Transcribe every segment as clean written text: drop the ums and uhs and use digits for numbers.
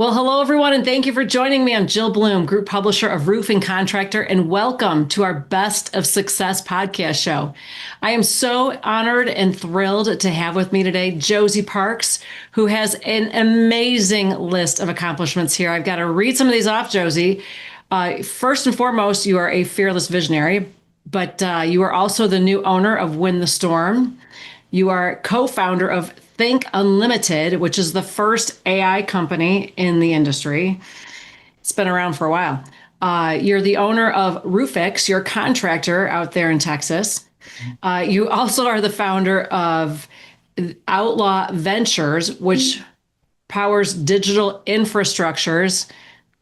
Well, hello, everyone, and thank you for joining me. I'm Jill Bloom, Group Publisher of Roofing Contractor, and welcome to our Best of Success podcast show. I am so honored and thrilled to have with me today Josey Parks, who has an amazing list of accomplishments here. I've got to read some of these off, Josey. First and foremost, you are a fearless visionary, but you are also the new owner of Win the Storm. You are co-founder of Think Unlimited, which is the first AI company in the industry. It's been around for a while. You're the owner of Roofix, your contractor out there in Texas. You also are the founder of Outlaw Ventures, which powers digital infrastructures.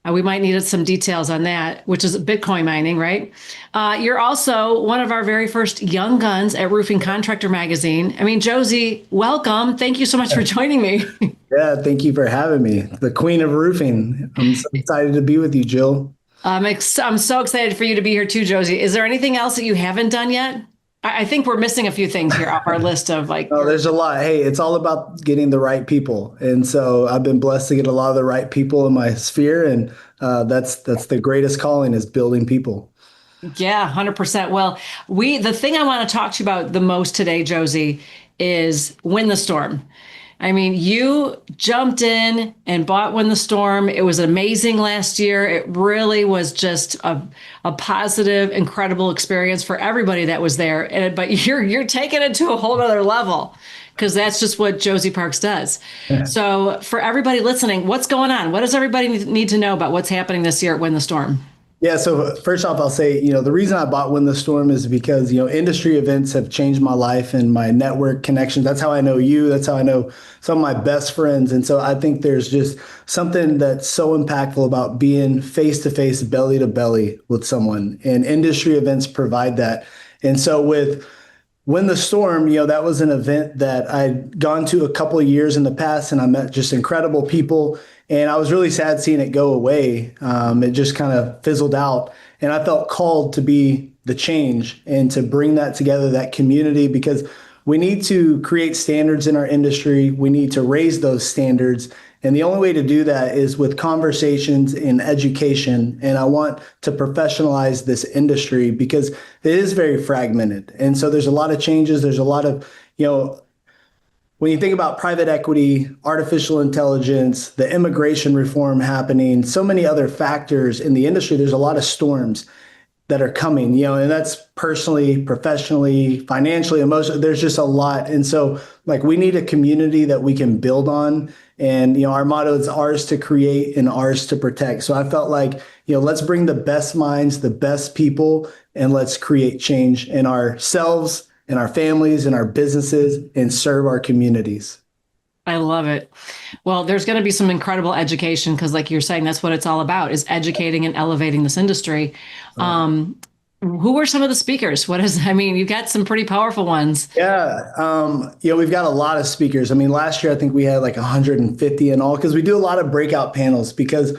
We might need some details on that, which is Bitcoin mining, right? You're also one of our very first young guns at Roofing Contractor Magazine. I mean, Josey, welcome. Thank you so much for joining me. Yeah, thank you for having me. The queen of roofing. I'm so excited to be with you, Jill. I'm so excited for you to be here too, Josey. Is there anything else that you haven't done yet? I think we're missing a few things here off our list of like. Oh, there's a lot. Hey, it's all about getting the right people. And so I've been blessed to get a lot of the right people in my sphere. And that's the greatest calling is building people. Yeah, 100%. Well, the thing I want to talk to you about the most today, Josey, is Win the Storm. I mean, you jumped in and bought Win the Storm. It was amazing last year. It really was just a positive, incredible experience for everybody that was there. But you're taking it to a whole other level because that's just what Josey Parks does. Yeah. So for everybody listening, what's going on? What does everybody need to know about what's happening this year at Win the Storm? Yeah, so first off, I'll say, the reason I bought Win the Storm is because, industry events have changed my life and my network connections. That's how I know you. That's how I know some of my best friends. And so I think there's just something that's so impactful about being face to face, belly to belly with someone. And industry events provide that. And so with Win the Storm, that was an event that I'd gone to a couple of years in the past, and I met just incredible people. And I was really sad seeing it go away. It just kind of fizzled out. And I felt called to be the change and to bring that together, that community, because we need to create standards in our industry. We need to raise those standards. And the only way to do that is with conversations and education. And I want to professionalize this industry because it is very fragmented. And so there's a lot of changes. There's a lot of, when you think about private equity, artificial intelligence, the immigration reform happening, so many other factors in the industry, there's a lot of storms that are coming, and that's personally, professionally, financially, emotionally, there's just a lot. And so we need a community that we can build on. And, our motto is ours to create and ours to protect. So I felt like, let's bring the best minds, the best people, and let's create change in ourselves, in our families, in our businesses, and serve our communities. I love it. Well, there's going to be some incredible education because, like you're saying, that's what it's all about, is educating and elevating this industry. Who were some of the speakers? You've got some pretty powerful ones. Yeah. We've got a lot of speakers. Last year, I think we had like 150 in all because we do a lot of breakout panels because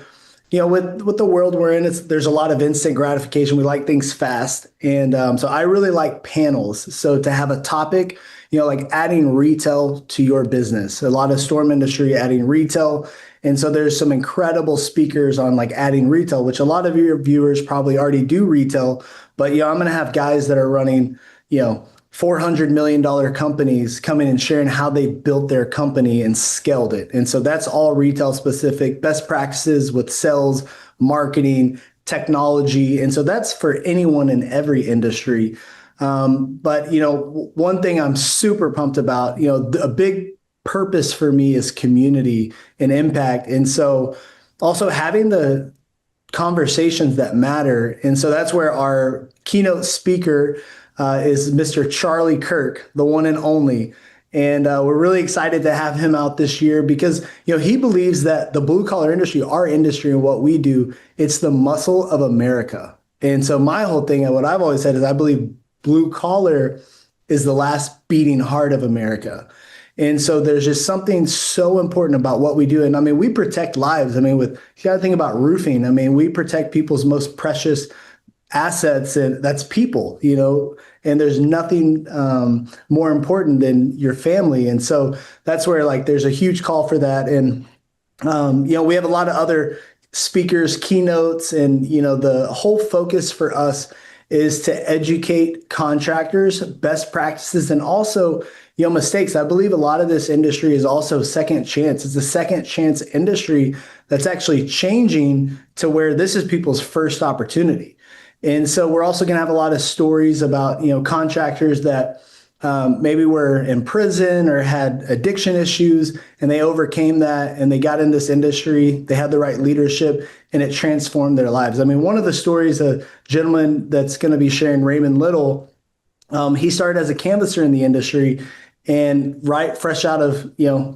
with the world we're in, there's a lot of instant gratification. We like things fast. And so I really like panels. So to have a topic, like adding retail to your business, a lot of storm industry adding retail. And so there's some incredible speakers on like adding retail, which a lot of your viewers probably already do retail. But, I'm going to have guys that are running, $400 million companies coming and sharing how they built their company and scaled it. And so that's all retail specific, best practices with sales, marketing, technology. And so that's for anyone in every industry. But, one thing I'm super pumped about, a big purpose for me is community and impact. And so also having the conversations that matter. And so that's where our keynote speaker is Mr. Charlie Kirk, the one and only. And we're really excited to have him out this year because, he believes that the blue collar industry, our industry and what we do, it's the muscle of America. And so my whole thing and what I've always said is I believe blue collar is the last beating heart of America. And so there's just something so important about what we do. And we protect lives. You got to think about roofing. We protect people's most precious assets, and that's people, and there's nothing more important than your family. And so that's where there's a huge call for that. And We have a lot of other speakers, keynotes, and the whole focus for us is to educate contractors, best practices, and also mistakes. I believe a lot of this industry is also second chance. It's a second chance industry that's actually changing to where this is people's first opportunity. And so we're also going to have a lot of stories about contractors that maybe were in prison or had addiction issues, and they overcame that and they got in this industry. They had the right leadership and it transformed their lives. I mean, one of the stories, a gentleman that's going to be sharing, Raymond Little, he started as a canvasser in the industry and right fresh out of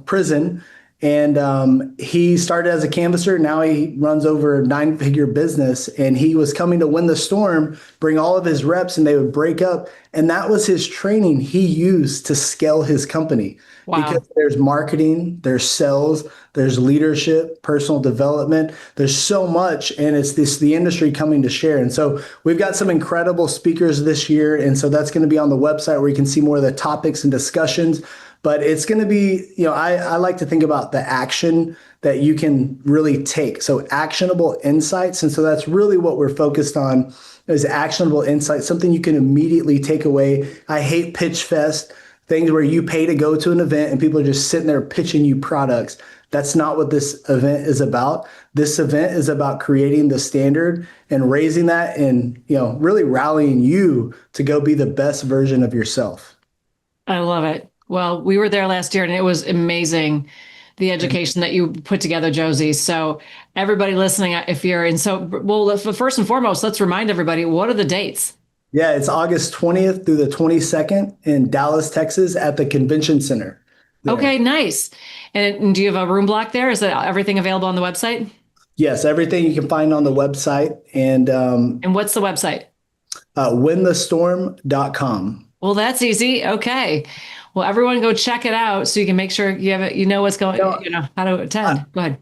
prison. And he started as a canvasser. Now he runs over a 9-figure business, and he was coming to win the storm, bring all of his reps, and they would break up. And that was his training he used to scale his company. Wow. Because there's marketing, there's sales, there's leadership, personal development. There's so much, and it's the industry coming to share. And so we've got some incredible speakers this year. And so that's going to be on the website where you can see more of the topics and discussions. But it's going to be, I like to think about the action that you can really take. So actionable insights. And so that's really what we're focused on is actionable insights, something you can immediately take away. I hate pitch fest, things where you pay to go to an event and people are just sitting there pitching you products. That's not what this event is about. This event is about creating the standard and raising that and, really rallying you to go be the best version of yourself. I love it. Well, we were there last year and it was amazing, the education that you put together, Josey. So everybody listening, if you're in, first and foremost, let's remind everybody, what are the dates? Yeah, it's August 20th through the 22nd in Dallas, Texas at the Convention Center. There. Okay, nice. And do you have a room block there? Is that everything available on the website? Yes, everything you can find on the website. And what's the website? winthestorm.com. Well, that's easy. Okay. Well, everyone go check it out so you can make sure you have it, what's going, how to attend. Go ahead.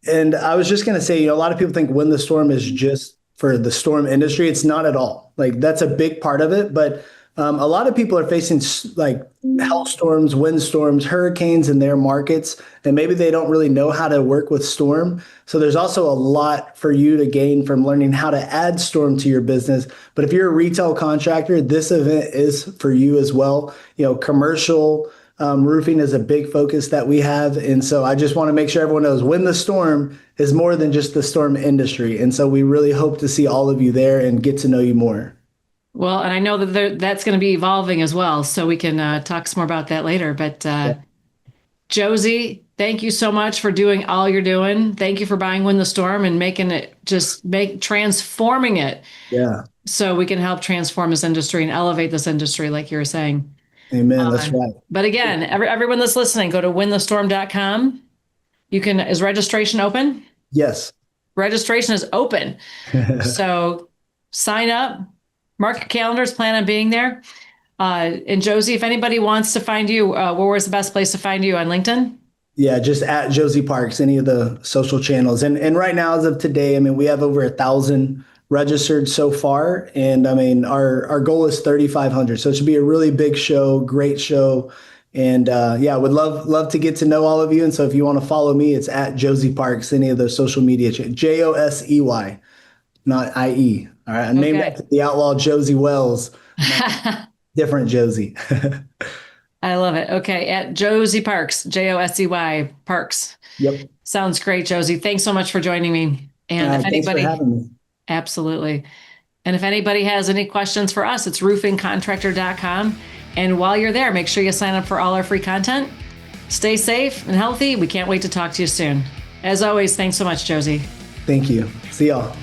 And I was just going to say, a lot of people think Win the Storm is just for the storm industry. It's not at all. Like that's a big part of it. But a lot of people are facing like hailstorms, windstorms, hurricanes in their markets, and maybe they don't really know how to work with storm. So there's also a lot for you to gain from learning how to add storm to your business. But if you're a retail contractor, this event is for you as well. Commercial roofing is a big focus that we have. And so I just want to make sure everyone knows Win the Storm is more than just the storm industry. And so we really hope to see all of you there and get to know you more. Well, and I know that that's going to be evolving as well, so we can talk some more about that later. But Josey, thank you so much for doing all you're doing. Thank you for buying Win the Storm and transforming it. Yeah. So we can help transform this industry and elevate this industry, like you were saying. Amen. That's right. But again, everyone that's listening, go to winthestorm.com. Is registration open? Yes. Registration is open. So sign up. Mark your calendars, plan on being there. And Josey, if anybody wants to find you, where's the best place to find you on LinkedIn? Yeah, just at Josey Parks, any of the social channels. And right now, as of today, we have over 1,000 registered so far. And our goal is 3,500. So it should be a really big show, great show. And would love to get to know all of you. And so if you want to follow me, it's at Josey Parks, any of those social media, Josey, not IE. All right. I named after the outlaw Josey Wells. Different Josey. I love it. Okay. At Josey Parks, Josey Parks. Yep. Sounds great, Josey. Thanks so much for joining me. And if anybody, thanks for having me. Absolutely. And if anybody has any questions for us, it's roofingcontractor.com. And while you're there, make sure you sign up for all our free content. Stay safe and healthy. We can't wait to talk to you soon. As always, thanks so much, Josey. Thank you. See y'all.